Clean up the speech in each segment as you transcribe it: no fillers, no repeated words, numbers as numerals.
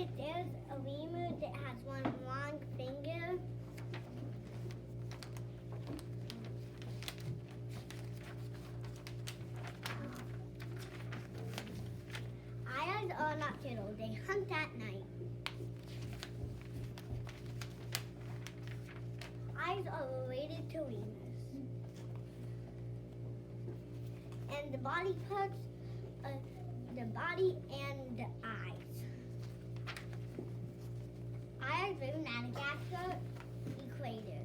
it, there's a lemur that has one long finger. Eyes are nocturnal. They hunt at night. Eyes are related to lemurs. And the body parts, the body and the eyes. Eyes live in Madagascar equator.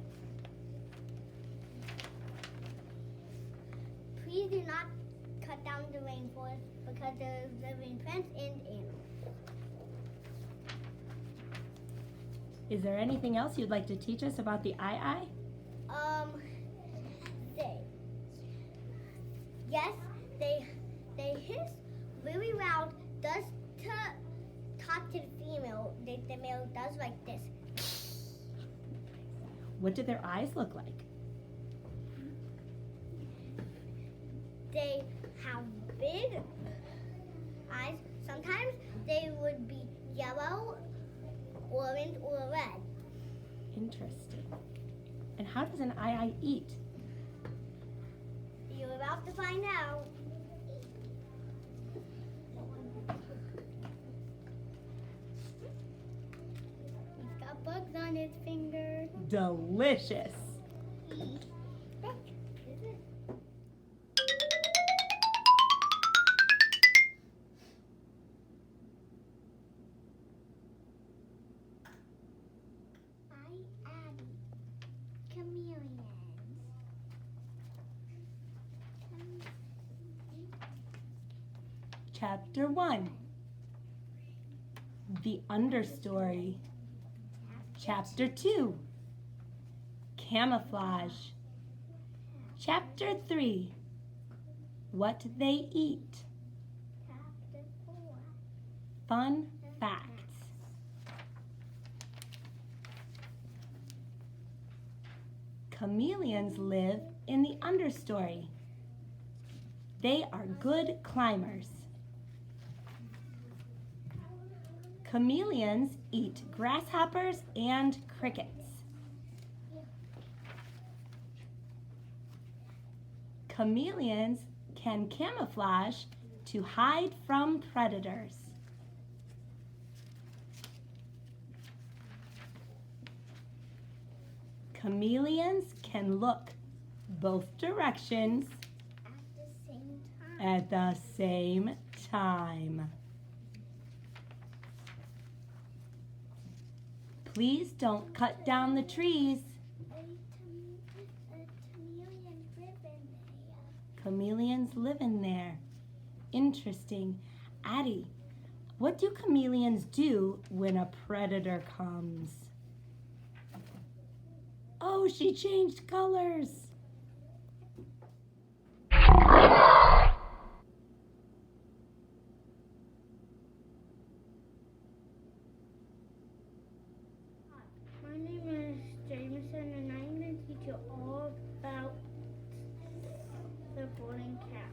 Please do not cut down the rainforest because there's living plants and animals. Is there anything else you'd like to teach us about the eye? They hiss really loud, does to talk to the female. The male does like this. What do their eyes look like? They have big eyes. Sometimes they would be yellow, orange, or red. Interesting. And how does an eye eat? You're about to find out. He's got bugs on his finger. Delicious. Chapter 1. The Understory. Chapter 2. Camouflage. Chapter 3. What they eat. Chapter 4. Fun facts. Chameleons live in the understory. They are good climbers. Chameleons eat grasshoppers and crickets. Chameleons can camouflage to hide from predators. Chameleons can look both directions at the same time. Please don't cut down the trees. Chameleons live in there. Interesting. Addie, what do chameleons do when a predator comes? Oh, she changed colors. My name is Jameson and I'm going to teach you all about the golden cat.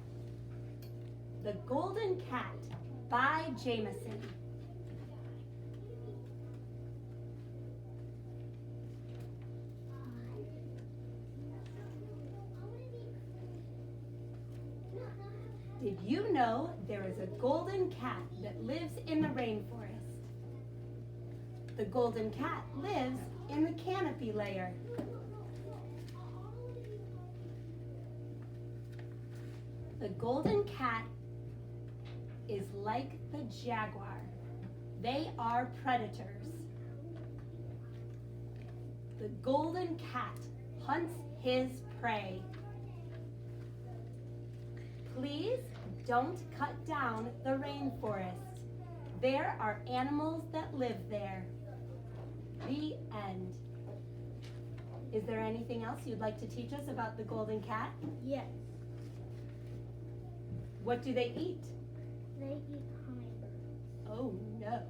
The Golden Cat by Jameson. Did you know there is a golden cat that lives in the rainforest? The golden cat lives in the canopy layer. The golden cat is like the jaguar. They are predators. The golden cat hunts his prey. Please don't cut down the rainforest. There are animals that live there. The end. Is there anything else you'd like to teach us about the golden cat? Yes. What do they eat? They eat hummingbirds. Oh no.